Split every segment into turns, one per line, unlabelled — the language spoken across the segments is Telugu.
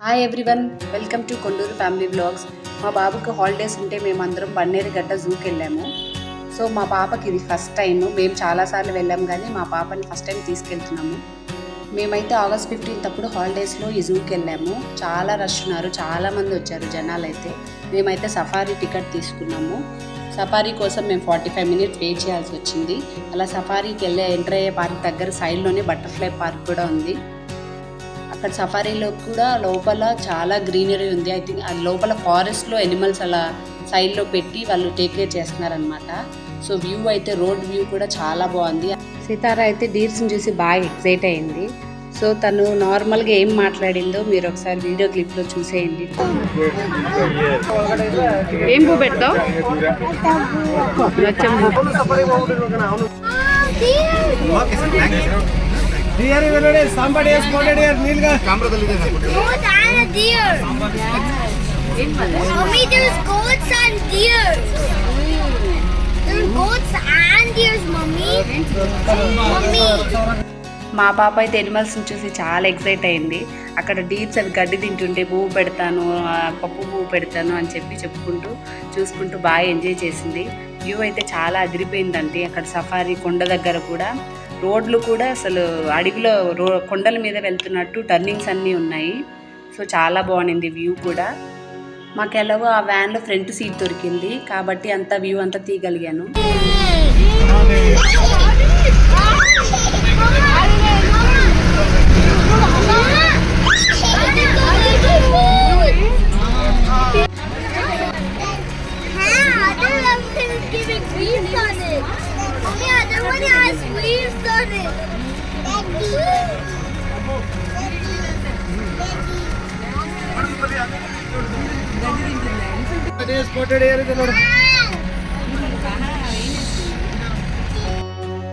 Hi everyone, welcome to Konduru family blogs. మా బాబుకి హాలిడేస్ ఉంటే మేమందరం బన్నేరుగడ్డ జూకి వెళ్ళాము. సో మా పాపకి ఇది ఫస్ట్ టైం. మేము చాలాసార్లు వెళ్ళాము కానీ మా పాపని ఫస్ట్ టైం తీసుకెళ్తున్నాము. మేమైతే ఆగస్ట్ 15 అప్పుడు హాలిడేస్లో ఈ జూకి వెళ్ళాము. చాలా రష్ ఉన్నారు, చాలామంది వచ్చారు జనాలు అయితే. మేమైతే సఫారీ టికెట్ తీసుకున్నాము. సఫారీ కోసం మేము 45 మినిట్స్ వెయిట్ చేయాల్సి వచ్చింది. అలా సఫారీకి ఎంటర్ అయ్యే పార్క్ దగ్గర సైడ్లోనే బటర్ఫ్లై పార్క్ కూడా ఉంది. అక్కడ సఫారీలో కూడా లోపల చాలా గ్రీనరీ ఉంది. ఐ థింక్ అది లోపల ఫారెస్ట్లో ఎనిమల్స్ అలా సైడ్లో పెట్టి వాళ్ళు టేక్ కేర్ చేస్తున్నారనమాట. సో వ్యూ అయితే రోడ్ వ్యూ కూడా చాలా బాగుంది. సీతారా అయితే డీర్స్ని చూసి బాగా ఎక్సైట్ అయింది. సో తను నార్మల్గా ఏం మాట్లాడిందో మీరు ఒకసారి వీడియో క్లిప్లో చూసేయండి. ఏం పూ పెడతావు?
Deer is somebody has spotted here. Nilga. Camera dalide na.
Goat and a deer. Mommy, there's goats and deer. There's goats and deers, mommy. Mommy.
మా పాప అయితే ఎనిమల్స్ని చూసి చాలా ఎక్సైట్ అయింది. అక్కడ డీర్స్ అవి గడ్డి తింటుంటే పువ్వు పెడతాను, పప్పు పువ్వు పెడతాను అని చెప్పుకుంటూ చూసుకుంటూ బాగా ఎంజాయ్ చేసింది. వ్యూ అయితే చాలా అదిరిపోయిందంటే అక్కడ సఫారీ కొండ దగ్గర కూడా రోడ్లు కూడా అసలు అడవిలో కొండల మీద వెళ్తున్నట్టు టర్నింగ్స్ అన్నీ ఉన్నాయి. సో చాలా బాగుంది వ్యూ కూడా. మాకు ఎలాగో ఆ వ్యాన్లో ఫ్రంట్ సీట్ దొరికింది కాబట్టి అంత వ్యూ అంతా తీయగలిగాను.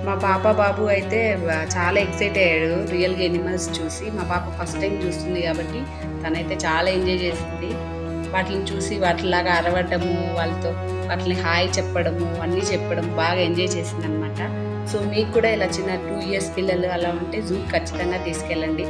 మా పాప బాబు అయితే చాలా ఎక్సైట్ అయ్యాడు రియల్గా ఎనిమల్స్ చూసి. మా పాప ఫస్ట్ టైం చూస్తుంది కాబట్టి తనైతే చాలా ఎంజాయ్ చేసింది. వాటిని చూసి వాటిలాగా అరవటము, వాళ్ళతో వాటిని హాయ్ చెప్పడము అన్నీ చెప్పడం బాగా ఎంజాయ్ చేసింది అనమాట. సో మీకు కూడా ఇలా చిన్న 2 years పిల్లలు అలా ఉంటే జూ ఖచ్చితంగా తీసుకెళ్ళండి.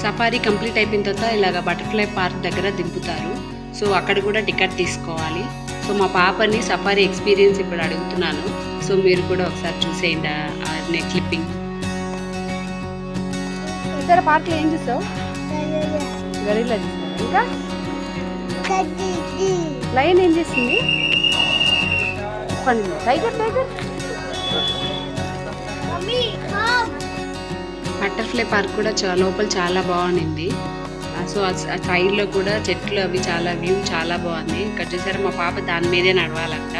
సఫారీ కంప్లీట్ అయిపోయిన తర్వాత ఇలాగ బటర్ఫ్లై పార్క్ దగ్గర దింపుతారు. సో అక్కడ కూడా టికెట్ తీసుకోవాలి. సో మా పాపని సఫారీ ఎక్స్పీరియన్స్ ఇప్పుడు అడుగుతున్నాను. సో మీరు కూడా ఒకసారి చూసేయండి క్లిప్పింగ్. ఇతర పార్క్లో ఏం చూసావు? గరిలా చూసావు. ఇంకా లయన్ ఏం చేస్తుంది? టైగర్ బటర్ఫ్లై పార్క్ కూడా లోపల చాలా బాగుంది. సో ఆ సైడ్లో కూడా చెట్లు అవి చాలా వ్యూ చాలా బాగుంది. ఇక్కడ చూసారా మా పాప దాని మీదే నడవాలంట.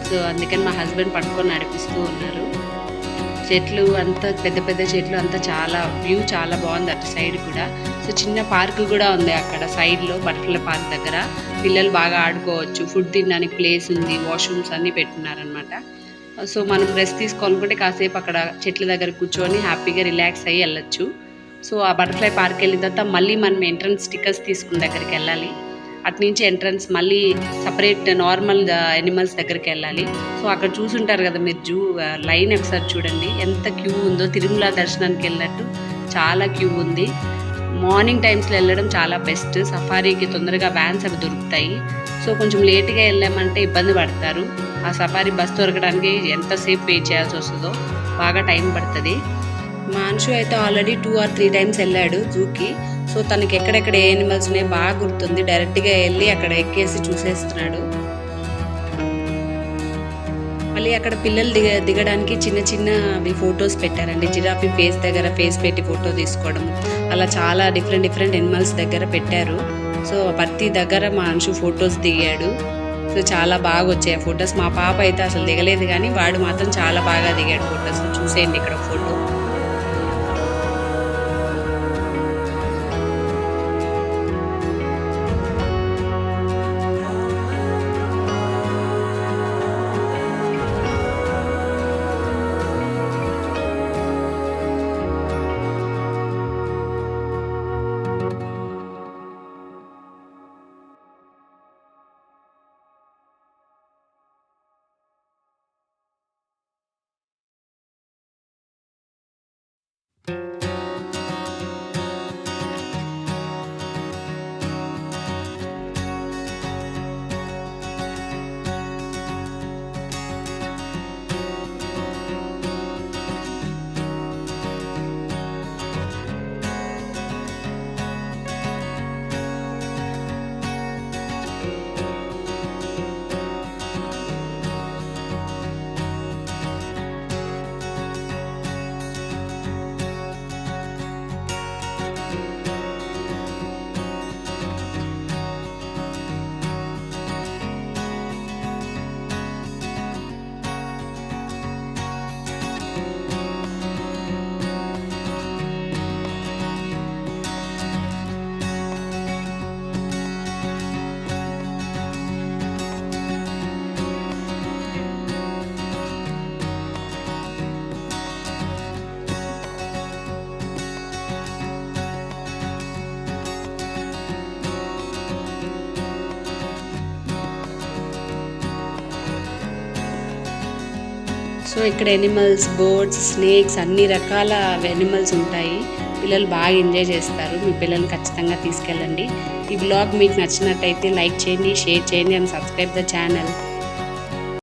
సో అందుకని మా హస్బెండ్ పట్టుకొని నడిపిస్తూ ఉన్నారు. చెట్లు అంతా పెద్ద పెద్ద చెట్లు అంతా చాలా వ్యూ చాలా బాగుంది అటు సైడ్ కూడా. సో చిన్న పార్క్ కూడా ఉంది అక్కడ సైడ్లో బటర్ఫ్లై పార్క్ దగ్గర. పిల్లలు బాగా ఆడుకోవచ్చు, ఫుడ్ తినడానికి ప్లేస్ ఉంది, వాష్రూమ్స్ అన్నీ పెట్టున్నారనమాట. సో మనం రెస్ట్ తీసుకోవాలనుకుంటే కాసేపు అక్కడ చెట్ల దగ్గర కూర్చొని హ్యాపీగా రిలాక్స్ అయ్యి వెళ్ళొచ్చు. సో ఆ బటర్ఫ్లై పార్క్ వెళ్ళిన తర్వాత మళ్ళీ మనం ఎంట్రన్స్ స్టిక్కర్స్ తీసుకున్న దగ్గరికి వెళ్ళాలి. అటు నుంచి ఎంట్రన్స్ మళ్ళీ సపరేట్ నార్మల్ ఎనిమల్స్ దగ్గరికి వెళ్ళాలి. సో అక్కడ చూసుంటారు కదా మీరు జూ లైన్ ఒకసారి చూడండి ఎంత క్యూ ఉందో. తిరుమల దర్శనానికి వెళ్ళినట్టు చాలా క్యూ ఉంది. మార్నింగ్ టైమ్స్లో వెళ్ళడం చాలా బెస్ట్. సఫారీకి తొందరగా వ్యాన్స్ అవి దొరుకుతాయి. సో కొంచెం లేట్గా వెళ్ళామంటే ఇబ్బంది పడతారు. ఆ సఫారీ బస్ దొరకడానికి ఎంతసేపు వెయిట్ చేయాల్సి వస్తుందో, బాగా టైం పడుతుంది. మా అంశు అయితే ఆల్రెడీ 2 or 3 times వెళ్ళాడు జూకి. సో తనకి ఎక్కడెక్కడ ఏ యానిమల్స్ ఉన్నాయో బాగా గుర్తుంది. డైరెక్ట్గా వెళ్ళి అక్కడ ఎక్కేసి చూసేస్తున్నాడు. మళ్ళీ అక్కడ పిల్లలు దిగడానికి చిన్న చిన్న ఫొటోస్ పెట్టారండి. జిరాఫీ ఫేస్ దగ్గర ఫేస్ పెట్టి ఫోటో తీసుకోవడం, అలా చాలా డిఫరెంట్ ఎనిమల్స్ దగ్గర పెట్టారు. సో ప్రతి దగ్గర మా అంశు ఫొటోస్ దిగాడు. సో చాలా బాగా వచ్చాయి ఫొటోస్. మా పాప అయితే అసలు దిగలేదు, కానీ వాడు మాత్రం చాలా బాగా దిగాడు ఫొటోస్. చూసేయండి ఇక్కడ ఫోటో. సో ఇక్కడ ఎనిమల్స్, బర్డ్స్, స్నేక్స్ అన్ని రకాల ఎనిమల్స్ ఉంటాయి. పిల్లలు బాగా ఎంజాయ్ చేస్తారు. మీ పిల్లల్ని ఖచ్చితంగా తీసుకెళ్ళండి. ఈ బ్లాగ్ మీకు నచ్చినట్టయితే లైక్ చేయండి, షేర్ చేయండి అండ్ సబ్స్క్రైబ్ ద ఛానల్.